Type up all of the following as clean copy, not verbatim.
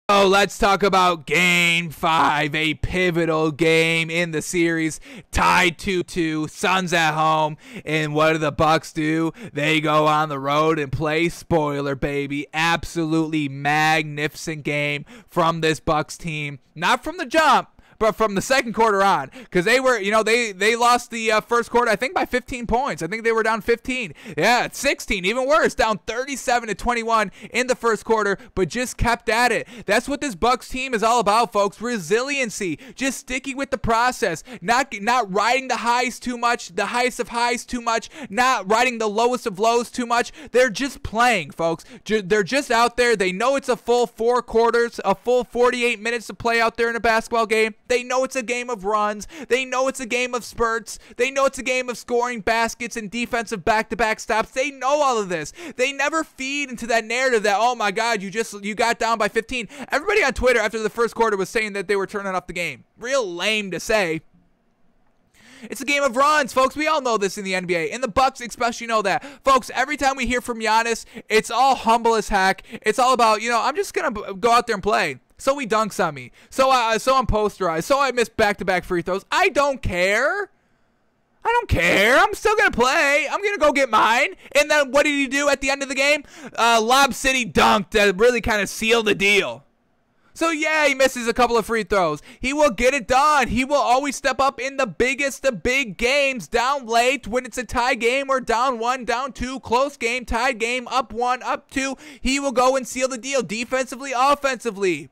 Oh, let's talk about Game 5, a pivotal game in the series, tied 2-2, Suns at home, and what do the Bucks do? They go on the road and play spoiler, baby. Absolutely magnificent game from this Bucks team. Not from the jump, but from the second quarter on, because they were, they lost the first quarter, I think, by 15 points. I think they were down 15. Yeah, 16, even worse, down 37-21 in the first quarter, but just kept at it. That's what this Bucks team is all about, folks. Resiliency, just sticking with the process, not riding the highs too much, the highest of highs too much, not riding the lowest of lows too much. They're just playing, folks. They're just out there. They know it's a full 4 quarters, a full 48 minutes to play out there in a basketball game. They know it's a game of runs. They know it's a game of spurts. They know it's a game of scoring baskets and defensive back-to-back stops. They know all of this. They never feed into that narrative that, oh my God, you got down by 15. Everybody on Twitter after the first quarter was saying that they were turning off the game. Real lame to say. It's a game of runs, folks. We all know this in the NBA. And the Bucks especially know that. Folks, every time we hear from Giannis, it's all humble as heck. It's all about, I'm just going to go out there and play. So he dunks on me. So I'm posterized. So I missed back-to-back free throws. I don't care. I don't care. I'm still going to play. I'm going to go get mine. And then what did he do at the end of the game? Lob City dunked that really kind of sealed the deal. So yeah, he misses a couple of free throws. He will get it done. He will always step up in the biggest of big games, down late when it's a tie game or down 1, down 2, close game, tied game, up 1, up 2. He will go and seal the deal defensively, offensively.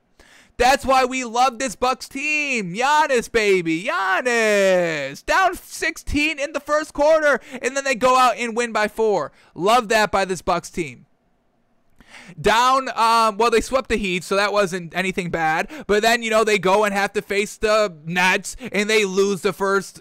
That's why we love this Bucks team. Giannis, baby. Giannis. Down 16 in the first quarter, and then they go out and win by 4. Love that by this Bucks team. Down, well, they swept the Heat, so that wasn't anything bad. But then, they go and have to face the Nets, and they lose the first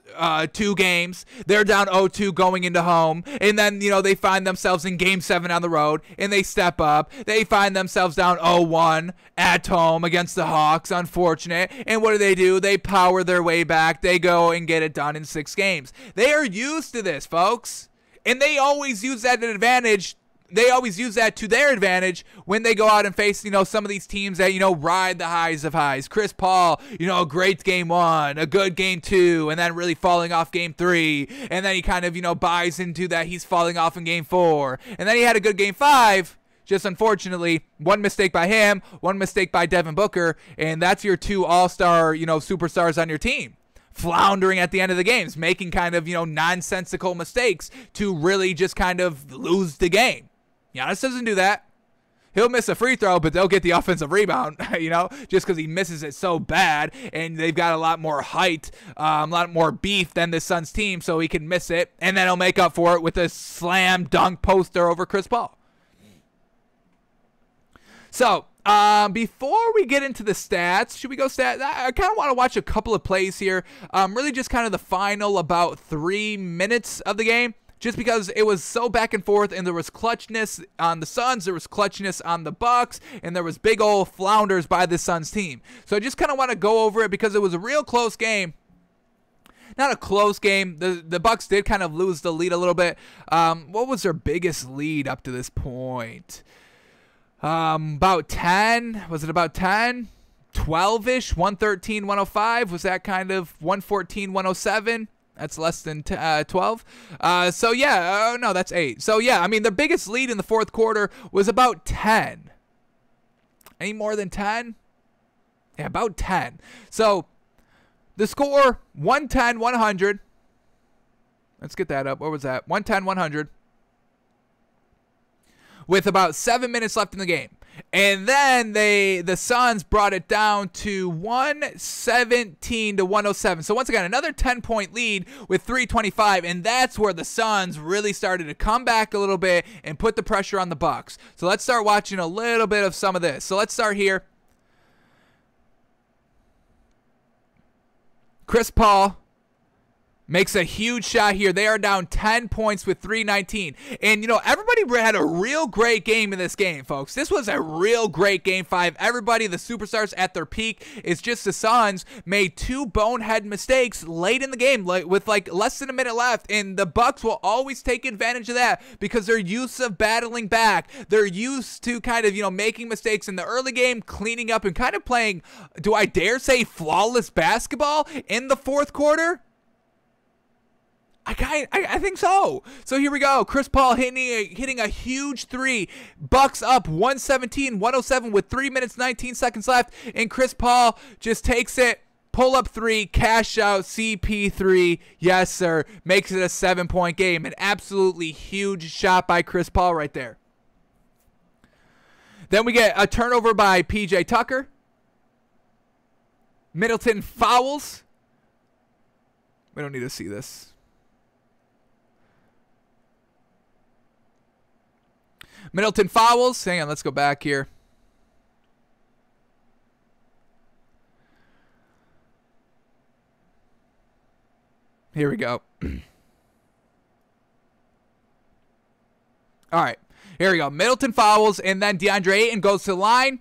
2 games. They're down 0-2 going into home. And then, they find themselves in Game 7 on the road, and they step up. They find themselves down 0-1 at home against the Hawks. Unfortunate. And what do? They power their way back. They go and get it done in 6 games. They are used to this, folks. And they always use that advantage. They always use that to their advantage when they go out and face, some of these teams that, ride the highs of highs. Chris Paul, a great game 1, a good game 2, and then really falling off game 3. And then he kind of, buys into that he's falling off in game 4. And then he had a good game 5. Just unfortunately, one mistake by him, one mistake by Devin Booker, and that's your 2 all-star, superstars on your team. Floundering at the end of the games, making kind of, nonsensical mistakes to really just kind of lose the game. Giannis doesn't do that. He'll miss a free throw, but they'll get the offensive rebound, just because he misses it so bad. And they've got a lot more height, a lot more beef than the Suns team, so he can miss it. And then he'll make up for it with a slam dunk poster over Chris Paul. So, before we get into the stats, should we go stats? I kind of want to watch a couple of plays here. Really just kind of the final about 3 minutes of the game. Just because it was so back and forth, and there was clutchness on the Suns, there was clutchness on the Bucks, and there was big old flounders by the Suns team. So I just kind of want to go over it because it was a real close game. Not a close game. The Bucks did kind of lose the lead a little bit. What was their biggest lead up to this point? About 10. Was it about 10? 12-ish? 113-105? Was that kind of 114-107? That's less than 12. So, yeah. No, that's 8. So, yeah, I mean, the biggest lead in the fourth quarter was about 10. Any more than 10? Yeah, about 10. So, the score, 110-100. Let's get that up. What was that? 110-100. With about 7 minutes left in the game. And then the Suns brought it down to 117-107. So once again, another 10-point lead with 3:25, and that's where the Suns really started to come back a little bit and put the pressure on the Bucks. So let's start watching a little bit of some of this. So let's start here. Chris Paul Makes a huge shot here. They are down 10 points with 3:19. And, everybody had a real great game in this game, folks. This was a real great game 5. Everybody, the superstars at their peak. It's just the Suns made 2 bonehead mistakes late in the game, with less than a minute left. And the Bucks will always take advantage of that because they're used to battling back. They're used to kind of, making mistakes in the early game, cleaning up, and kind of playing, do I dare say, flawless basketball in the fourth quarter? I think so. So here we go. Chris Paul hitting a huge 3. Bucks up 117-107 with 3 minutes 19 seconds left. And Chris Paul just takes it. Pull up 3, cash out, CP3. Yes, sir. Makes it a 7-point game. An absolutely huge shot by Chris Paul right there. Then we get a turnover by PJ Tucker. Middleton fouls. We don't need to see this. Middleton fouls. Hang on, let's go back here. Here we go. All right, here we go. Middleton fouls, and then DeAndre Ayton goes to the line.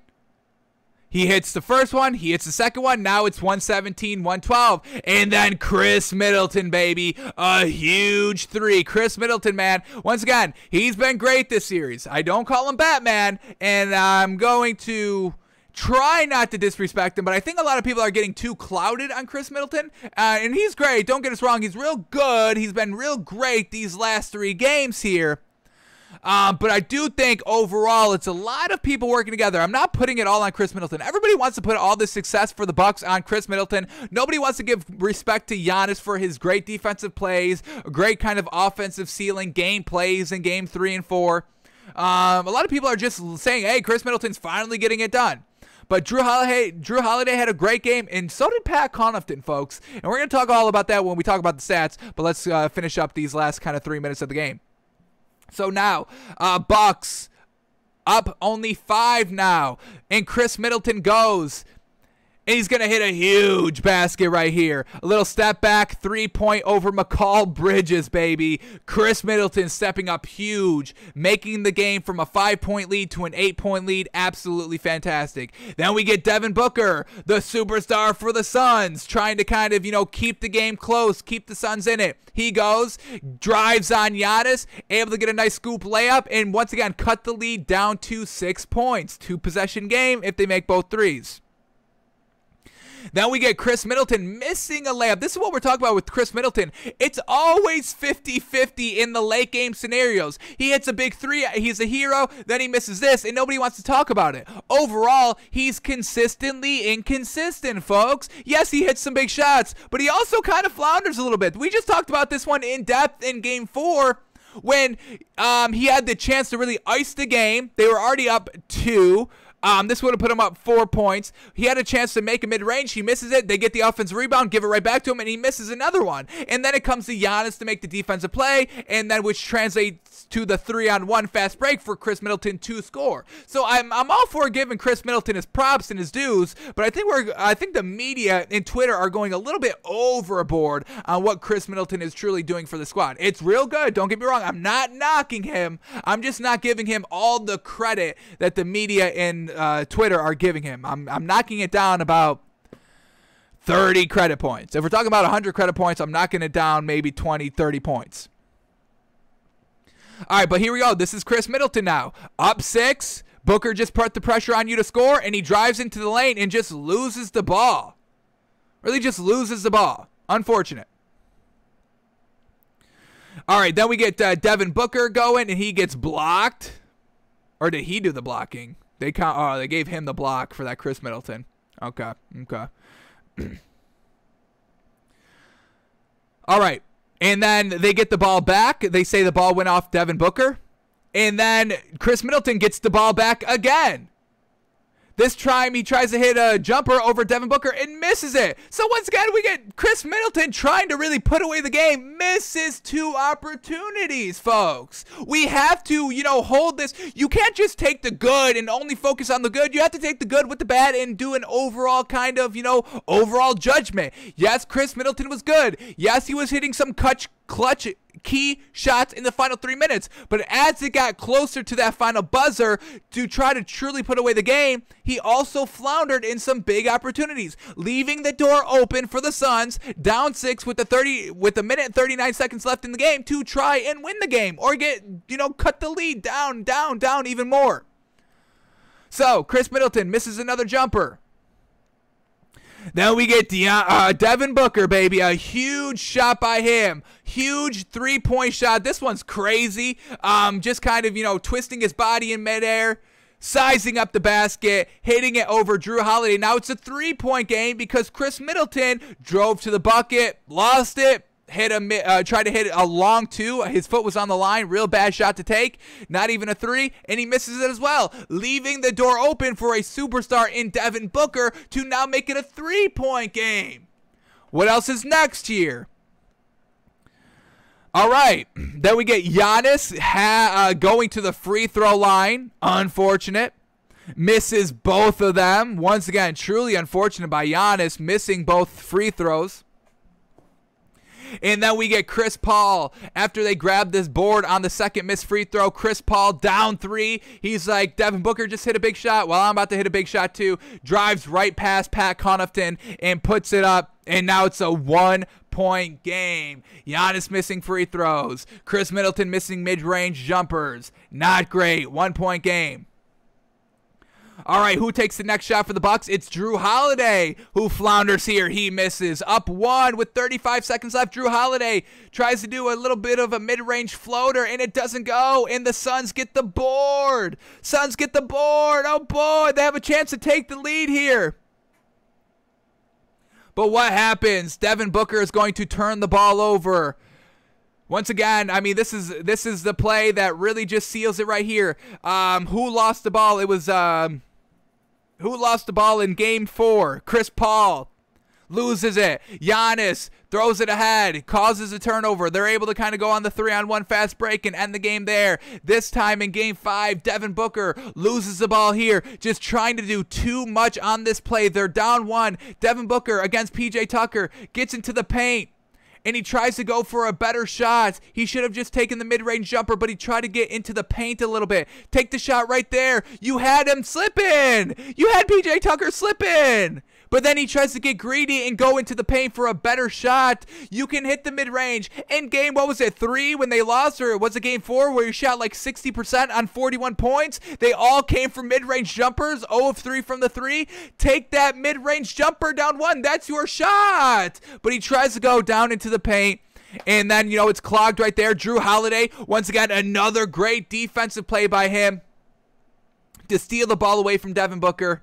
He hits the first one. He hits the second one. Now it's 117-112. And then Chris Middleton, baby. A huge 3. Chris Middleton, man. Once again, he's been great this series. I don't call him Batman. And I'm going to try not to disrespect him. But I think a lot of people are getting too clouded on Chris Middleton. And he's great. Don't get us wrong. He's real good. He's been real great these last 3 games here. But I do think overall it's a lot of people working together. I'm not putting it all on Chris Middleton. Everybody wants to put all this success for the Bucks on Chris Middleton. Nobody wants to give respect to Giannis for his great defensive plays, great kind of offensive ceiling game plays in game 3 and 4. A lot of people are just saying, hey, Chris Middleton's finally getting it done. But Drew Holiday had a great game, and so did Pat Connaughton, folks. And we're going to talk all about that when we talk about the stats. But let's finish up these last kind of 3 minutes of the game. So now, Bucks up only 5 now, and Chris Middleton goes, and he's going to hit a huge basket right here. A little step back, 3-point over McCall Bridges, baby. Chris Middleton stepping up huge, making the game from a 5-point lead to an 8-point lead. Absolutely fantastic. Then we get Devin Booker, the superstar for the Suns, trying to kind of, keep the game close, keep the Suns in it. He goes, drives on Giannis, able to get a nice scoop layup, and once again, cut the lead down to 6 points. 2-possession game if they make both threes. Then we get Chris Middleton missing a layup. This is what we're talking about with Chris Middleton. It's always 50-50 in the late game scenarios. He hits a big 3. He's a hero. Then he misses this, and nobody wants to talk about it. Overall, he's consistently inconsistent, folks. Yes, he hits some big shots, but he also kind of flounders a little bit. We just talked about this one in depth in game 4 when he had the chance to really ice the game. They were already up 2. This would have put him up 4 points. He had a chance to make a mid-range. He misses it. They get the offensive rebound, give it right back to him, and he misses another one. And then it comes to Giannis to make the defensive play, and then which translates to the 3-on-1 fast break for Chris Middleton to score. So I'm all for giving Chris Middleton his props and his dues, but I think the media and Twitter are going a little bit overboard on what Chris Middleton is truly doing for the squad. It's real good. Don't get me wrong. I'm not knocking him. I'm just not giving him all the credit that the media and Twitter are giving him. I'm knocking it down about 30 credit points. If we're talking about 100 credit points, I'm knocking it down maybe 20, 30 points. All right, but here we go. This is Chris Middleton now. Up 6. Booker just put the pressure on you to score, and he drives into the lane and just loses the ball. Really just loses the ball. Unfortunate. All right, then we get Devin Booker going, and he gets blocked. Or did he do the blocking? They gave him the block for that Chris Middleton. Okay. All right. And then they get the ball back. They say the ball went off Devin Booker. And then Chris Middleton gets the ball back again. This time he tries to hit a jumper over Devin Booker and misses it. So once again, we get Chris Middleton trying to really put away the game. Misses 2 opportunities, folks. We have to, hold this. You can't just take the good and only focus on the good. You have to take the good with the bad and do an overall kind of, overall judgment. Yes, Chris Middleton was good. Yes, he was hitting some clutch key shots in the final 3 minutes, but as it got closer to that final buzzer to try to truly put away the game, he also floundered in some big opportunities, leaving the door open for the Suns down 6 with a minute and 39 seconds left in the game to try and win the game or get, cut the lead down even more. So Chris Middleton misses another jumper. Then we get Devin Booker, baby. A huge shot by him. Huge 3-point shot. This one's crazy. Just kind of, twisting his body in midair, sizing up the basket, hitting it over Drew Holiday. Now it's a 3-point game because Chris Middleton drove to the bucket, lost it, tried to hit a long 2. His foot was on the line. Real bad shot to take. Not even a 3. And he misses it as well, leaving the door open for a superstar in Devin Booker to now make it a 3-point game. What else is next here? All right. Then we get Giannis going to the free throw line. Unfortunate. Misses both of them. Once again, truly unfortunate by Giannis, missing both free throws. And then we get Chris Paul. After they grab this board on the second missed free throw, Chris Paul down 3. He's like, Devin Booker just hit a big shot. Well, I'm about to hit a big shot too. Drives right past Pat Connaughton and puts it up. And now it's a 1-point game. Giannis missing free throws. Chris Middleton missing mid-range jumpers. Not great. 1-point game. All right, who takes the next shot for the Bucks? It's Drew Holiday who flounders here. He misses. Up 1 with 35 seconds left. Drew Holiday tries to do a little bit of a mid-range floater, and it doesn't go, and the Suns get the board. Suns get the board. Oh, boy, they have a chance to take the lead here. But what happens? Devin Booker is going to turn the ball over. Once again, I mean, this is the play that really just seals it right here. Who lost the ball? It was who lost the ball in Game 4? Chris Paul loses it. Giannis throws it ahead, causes a turnover. They're able to kind of go on the 3-on-1 fast break and end the game there. This time in Game 5, Devin Booker loses the ball here, just trying to do too much on this play. They're down 1. Devin Booker against PJ Tucker gets into the paint, and he tries to go for a better shot. He should have just taken the mid-range jumper, but he tried to get into the paint a little bit. Take the shot right there. You had him slipping. You had PJ Tucker slipping. But then he tries to get greedy and go into the paint for a better shot. You can hit the mid-range. In game, what was it, 3 when they lost? Or was it game 4 where he shot like 60% on 41 points? They all came from mid-range jumpers. 0 of 3 from the 3. Take that mid-range jumper down 1. That's your shot. But he tries to go down into the paint. And then, it's clogged right there. Drew Holiday, once again, another great defensive play by him to steal the ball away from Devin Booker.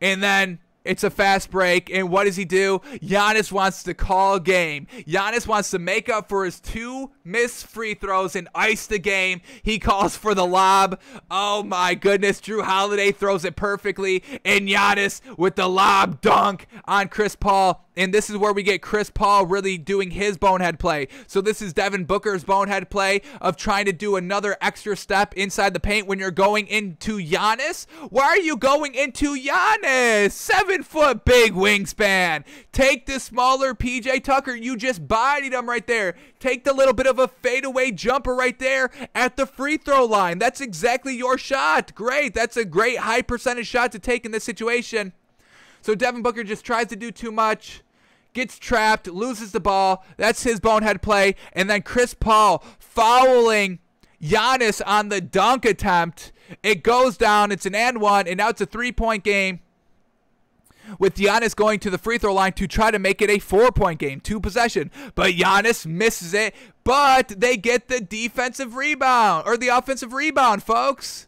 And then it's a fast break, and what does he do? Giannis wants to call game. Giannis wants to make up for his 2 missed free throws and ice the game. He calls for the lob. Oh my goodness, Drew Holiday throws it perfectly, and Giannis with the lob dunk on Chris Paul. And this is where we get Chris Paul really doing his bonehead play. So this is Devin Booker's bonehead play of trying to do another extra step inside the paint when you're going into Giannis. Why are you going into Giannis? 7-foot big wingspan. Take the smaller PJ Tucker. You just bodied him right there. Take the little bit of a fadeaway jumper right there at the free throw line. That's exactly your shot. Great. That's a great high percentage shot to take in this situation. So Devin Booker just tries to do too much, gets trapped, loses the ball. That's his bonehead play. And then Chris Paul fouling Giannis on the dunk attempt. It goes down. It's an and 1, and now it's a 3-point game, with Giannis going to the free throw line to try to make it a 4-point game, 2 possession. But Giannis misses it, but they get the defensive rebound, or the offensive rebound, folks.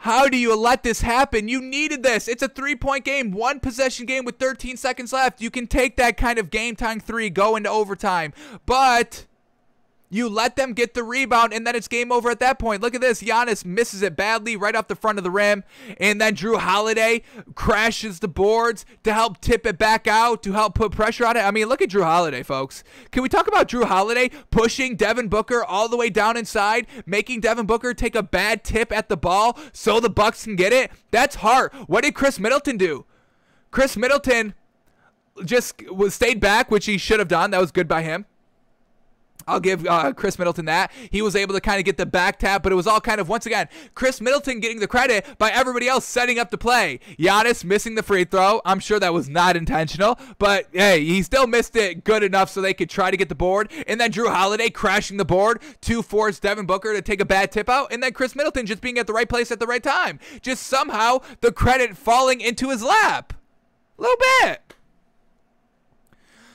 How do you let this happen? You needed this. It's a 3-point game, 1 possession game with 13 seconds left. You can take that kind of game-time 3, go into overtime. But You let them get the rebound, and then it's game over at that point. Look at this. Giannis misses it badly right off the front of the rim, and then Drew Holiday crashes the boards to help tip it back out, to help put pressure on it. I mean, look at Drew Holiday, folks. Can we talk about Drew Holiday pushing Devin Booker all the way down inside, making Devin Booker take a bad tip at the ball so the Bucks can get it? That's hard. What did Chris Middleton do? Chris Middleton just stayed back, which he should have done. That was good by him. I'll give Chris Middleton that. He was able to kind of get the back tap, but it was all kind of, once again, Chris Middleton getting the credit by everybody else setting up the play. Giannis missing the free throw. I'm sure that was not intentional, but hey, he still missed it good enough so they could try to get the board. And then Drew Holiday crashing the board to force Devin Booker to take a bad tip out. And then Chris Middleton just being at the right place at the right time. Just somehow the credit falling into his lap. A little bit.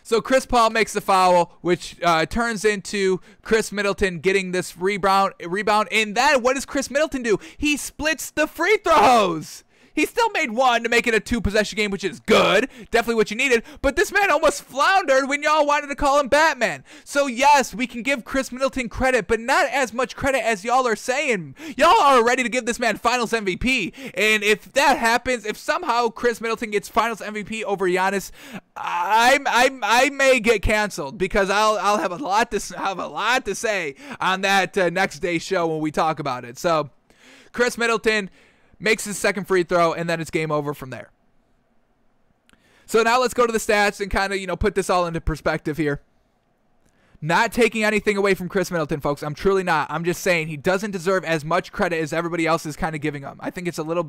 So Chris Paul makes the foul, which turns into Chris Middleton getting this rebound. And then what does Chris Middleton do? He splits the free throws. He still made one to make it a 2-possession game, which is good. Definitely what you needed. But this man almost floundered when y'all wanted to call him Batman. So, yes, we can give Chris Middleton credit, but not as much credit as y'all are saying. Y'all are ready to give this man Finals MVP. And if that happens, if somehow Chris Middleton gets Finals MVP over Giannis, I may get canceled because I'll have a lot to say on that next day's show when we talk about it. So, Chris Middleton makes his second free throw, and then it's game over from there. So now let's go to the stats and kind of, put this all into perspective here. Not taking anything away from Chris Middleton, folks. I'm truly not. I'm just saying he doesn't deserve as much credit as everybody else is kind of giving him. I think it's a little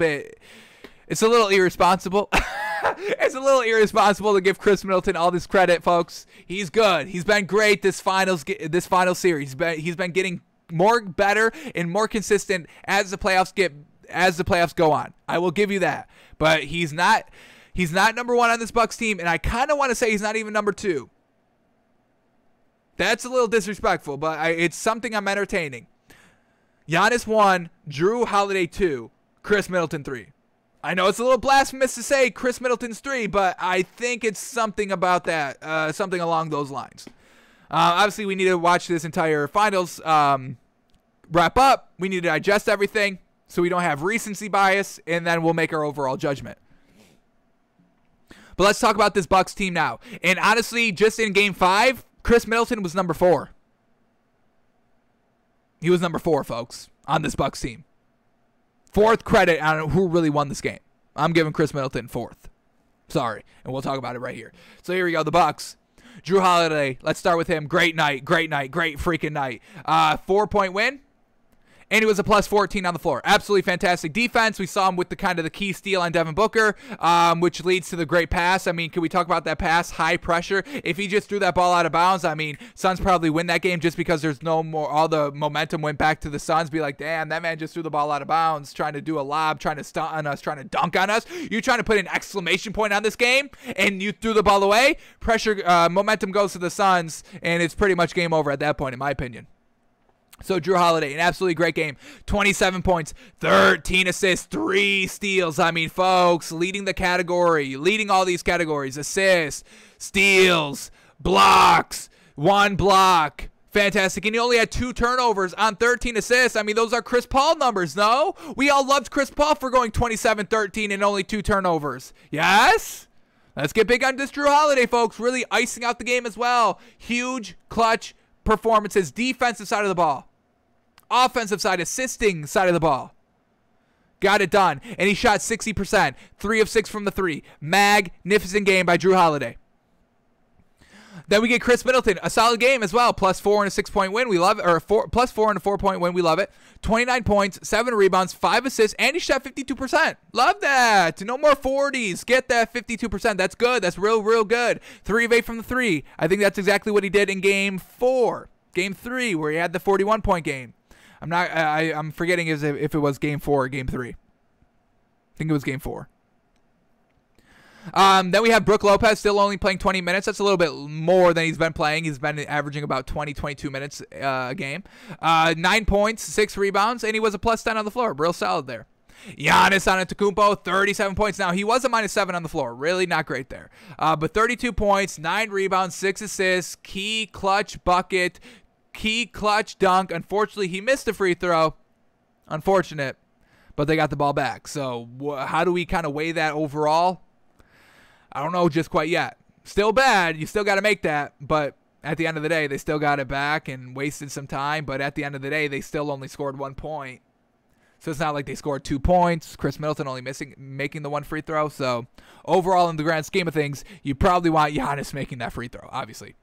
irresponsible. It's a little irresponsible to give Chris Middleton all this credit, folks. He's good. He's been great this final series. He's been getting better and more consistent as the playoffs go on. I will give you that. But he's not number one on this Bucks team, and I kind of want to say he's not even number two. That's a little disrespectful, but it's something I'm entertaining. Giannis 1, Drew Holiday 2, Chris Middleton 3. I know it's a little blasphemous to say Chris Middleton's 3, but I think it's something about that, something along those lines. Obviously, we need to watch this entire finals wrap up. We need to digest everything so we don't have recency bias, and then we'll make our overall judgment. But let's talk about this Bucks team now. And honestly, just in Game 5, Chris Middleton was number 4. He was number 4, folks, on this Bucks team. 4th credit on who really won this game. I'm giving Chris Middleton 4th. Sorry. And we'll talk about it right here. So here we go, the Bucks. Drew Holiday, let's start with him. Great night, great freaking night. 4-point win. And he was a plus 14 on the floor. Absolutely fantastic defense. We saw him with the key steal on Devin Booker, which leads to the great pass. I mean, can we talk about that pass? High pressure. If he just threw that ball out of bounds, I mean, Suns probably win that game just because there's no more. All the momentum went back to the Suns. Be like, damn, that man just threw the ball out of bounds, trying to do a lob, trying to stunt on us, trying to dunk on us. You trying to put an exclamation point on this game, and you threw the ball away. Pressure, momentum goes to the Suns, and it's pretty much game over at that point, in my opinion. So Drew Holiday, an absolutely great game. 27 points, 13 assists, 3 steals. I mean, folks, leading the category, leading all these categories. Assists, steals, blocks, 1 block. Fantastic. And he only had 2 turnovers on 13 assists. I mean, those are Chris Paul numbers, no? We all loved Chris Paul for going 27-13 and only 2 turnovers. Yes? Let's get big on this Drew Holiday, folks. Really icing out the game as well. Huge, clutch performances. Defensive side of the ball. Offensive side, assisting side of the ball. Got it done. And he shot 60%. 3 of 6 from the 3. Magnificent game by Drew Holiday. Then we get Chris Middleton. A solid game as well. Plus 4 and a 6-point win. We love it. Or plus 4 and a 4-point win. We love it. 29 points, 7 rebounds, 5 assists, and he shot 52%. Love that. No more 40s. Get that 52%. That's good. That's real good. 3 of 8 from the 3. I think that's exactly what he did in Game 4. Game 3, where he had the 41-point game. I'm forgetting if it was Game 4 or Game 3. I think it was Game 4. Then we have Brook Lopez still only playing 20 minutes. That's a little bit more than he's been playing. He's been averaging about 22 minutes a game. 9 points, 6 rebounds, and he was a plus 10 on the floor. Real solid there. Giannis Antetokounmpo, 37 points. Now, he was a minus 7 on the floor. Really not great there. But 32 points, 9 rebounds, 6 assists, key clutch bucket, key clutch dunk. Unfortunately, he missed the free throw. Unfortunate, but they got the ball back. So how do we kind of weigh that overall? I don't know just quite yet. Still bad. You still got to make that, but at the end of the day, they still got it back and wasted some time. But at the end of the day, they still only scored 1 point. So it's not like they scored 2 points. Chris Middleton only making the 1 free throw. So overall, in the grand scheme of things, you probably want Giannis making that free throw, obviously.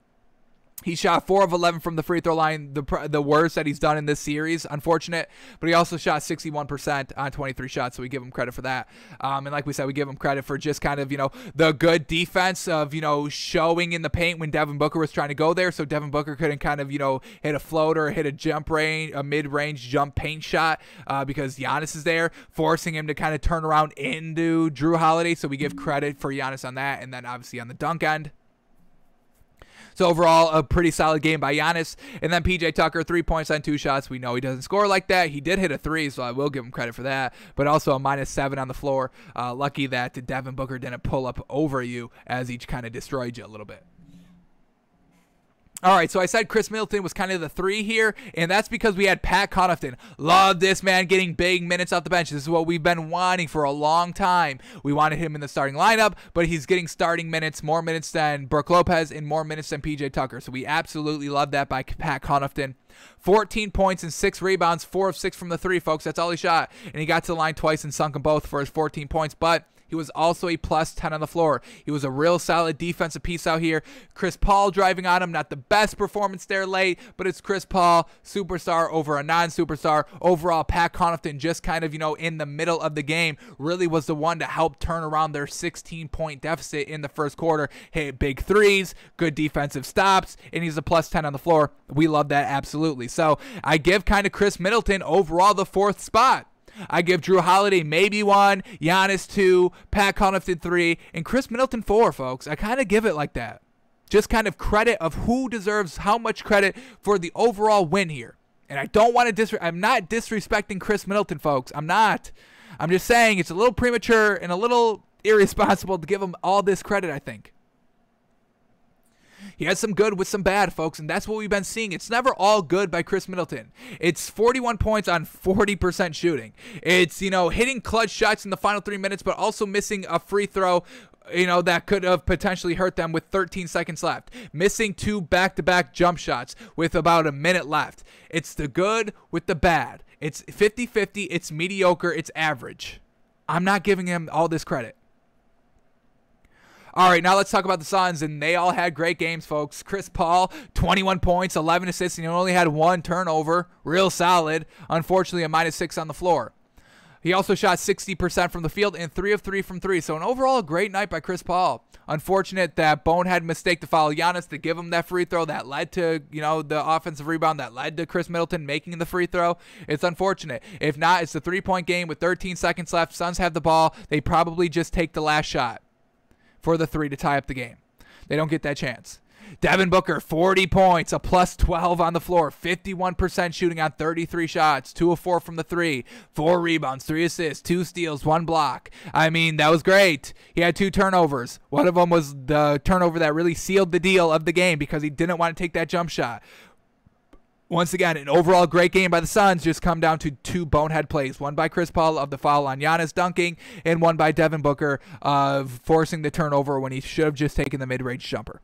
He shot 4 of 11 from the free throw line, the worst that he's done in this series. Unfortunate, but he also shot 61% on 23 shots, so we give him credit for that. And like we said, we give him credit for just kind of, the good defense of, showing in the paint when Devin Booker was trying to go there, so Devin Booker couldn't kind of, hit a floater, hit a mid-range jump paint shot because Giannis is there, forcing him to kind of turn around into Drew Holiday, so we give credit for Giannis on that, and then obviously on the dunk end. So overall, a pretty solid game by Giannis. And then PJ Tucker, 3 points on 2 shots. We know he doesn't score like that. He did hit a 3, so I will give him credit for that. But also a -7 on the floor. Lucky that Devin Booker didn't pull up over you as he kind of destroyed you a little bit. All right, so I said Chris Middleton was kind of the 3 here, and that's because we had Pat Connaughton. Love this man getting big minutes off the bench. This is what we've been wanting for a long time. We wanted him in the starting lineup, but he's getting starting minutes, more minutes than Brook Lopez and more minutes than PJ Tucker. So we absolutely love that by Pat Connaughton. 14 points and 6 rebounds, 4 of 6 from the 3, folks. That's all he shot. And he got to the line twice and sunk them both for his 14 points, but he was also a +10 on the floor. He was a real solid defensive piece out here. Chris Paul driving on him. Not the best performance there late, but it's Chris Paul, superstar over a non-superstar. Overall, Pat Connaughton just kind of, in the middle of the game, really was the one to help turn around their 16-point deficit in the first quarter. Hit big threes, good defensive stops, and he's a +10 on the floor. We love that absolutely. So I give kind of Chris Middleton overall the 4th spot. I give Drew Holiday maybe 1, Giannis 2, Pat Connaughton 3, and Chris Middleton 4, folks. I kind of give it like that. Just kind of credit of who deserves how much credit for the overall win here. And I don't want to I'm not disrespecting Chris Middleton, folks. I'm not. I'm just saying it's a little premature and a little irresponsible to give him all this credit, I think. He has some good with some bad, folks, and that's what we've been seeing. It's never all good by Chris Middleton. It's 41 points on 40% shooting. It's, hitting clutch shots in the final 3 minutes, but also missing a free throw, that could have potentially hurt them with 13 seconds left. Missing 2 back-to-back jump shots with about a minute left. It's the good with the bad. It's 50-50. It's mediocre. It's average. I'm not giving him all this credit. All right, now let's talk about the Suns, and they all had great games, folks. Chris Paul, 21 points, 11 assists, and he only had 1 turnover. Real solid. Unfortunately, a -6 on the floor. He also shot 60% from the field and 3 of 3 from 3. So an overall great night by Chris Paul. Unfortunate that bonehead mistake to foul Giannis to give him that free throw that led to, the offensive rebound that led to Chris Middleton making the free throw. It's unfortunate. If not, it's a 3-point game with 13 seconds left. Suns have the ball. They probably just take the last shot for the 3 to tie up the game. They don't get that chance. Devin Booker, 40 points, a +12 on the floor, 51% shooting on 33 shots, 2 of 4 from the 3, 4 rebounds, 3 assists, 2 steals, 1 block. I mean, that was great. He had 2 turnovers. One of them was the turnover that really sealed the deal of the game because he didn't want to take that jump shot. Once again, an overall great game by the Suns, just come down to 2 bonehead plays. One by Chris Paul of the foul on Giannis dunking, and one by Devin Booker of forcing the turnover when he should have just taken the mid-range jumper.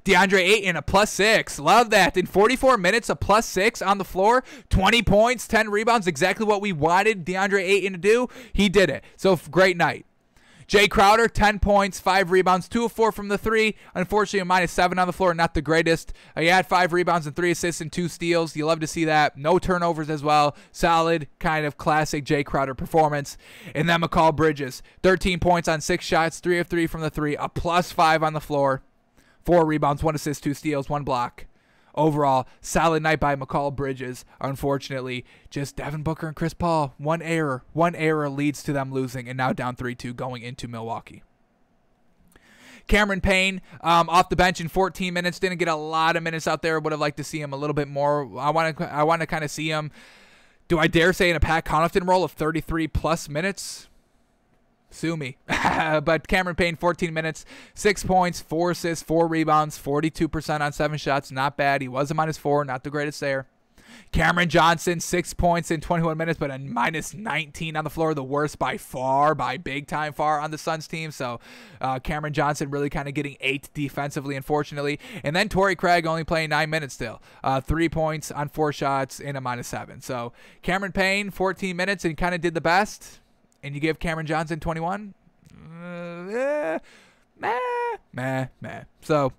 DeAndre Ayton, a +6. Love that. In 44 minutes, a +6 on the floor. 20 points, 10 rebounds, exactly what we wanted DeAndre Ayton to do. He did it. So, great night. Jay Crowder, 10 points, 5 rebounds, 2 of 4 from the 3. Unfortunately, a -7 on the floor, not the greatest. He had 5 rebounds and 3 assists and 2 steals. You love to see that. No turnovers as well. Solid, kind of classic Jay Crowder performance. And then McCall Bridges, 13 points on 6 shots, 3 of 3 from the 3, a +5 on the floor. 4 rebounds, 1 assist, 2 steals, 1 block. Overall, solid night by McCall Bridges. Unfortunately, just Devin Booker and Chris Paul. One error leads to them losing, and now down 3-2 going into Milwaukee. Cameron Payne off the bench in 14 minutes. Didn't get a lot of minutes out there. Would have liked to see him a little bit more. I want to kind of see him, do I dare say, in a Pat Connaughton role of 33-plus minutes? Sue me. But Cameron Payne, 14 minutes, 6 points, 4 assists, 4 rebounds, 42% on 7 shots. Not bad. He was a -4, not the greatest there. Cameron Johnson, 6 points in 21 minutes, but a -19 on the floor, the worst by far, by big time far on the Suns team. So Cameron Johnson really kind of getting 8 defensively, unfortunately. And then Torrey Craig only playing 9 minutes still. 3 points on 4 shots and a -7. So Cameron Payne, 14 minutes and kind of did the best. And you give Cameron Johnson 21? Meh. So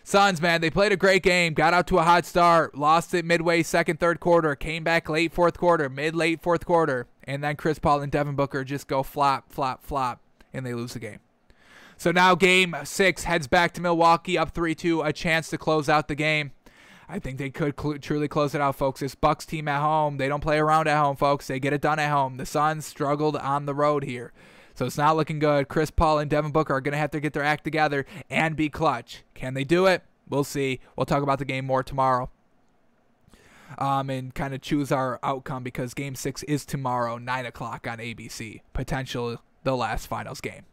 Suns, man, they played a great game, got out to a hot start, lost it midway second, third quarter, came back late fourth quarter, mid-late fourth quarter, and then Chris Paul and Devin Booker just go flop, and they lose the game. So now game 6 heads back to Milwaukee, up 3-2, a chance to close out the game. I think they could truly close it out, folks. This Bucks team at home, they don't play around at home, folks. They get it done at home. The Suns struggled on the road here. So it's not looking good. Chris Paul and Devin Booker are going to have to get their act together and be clutch. Can they do it? We'll see. We'll talk about the game more tomorrow. And kind of choose our outcome because game 6 is tomorrow, 9 o'clock on ABC. Potentially the last finals game.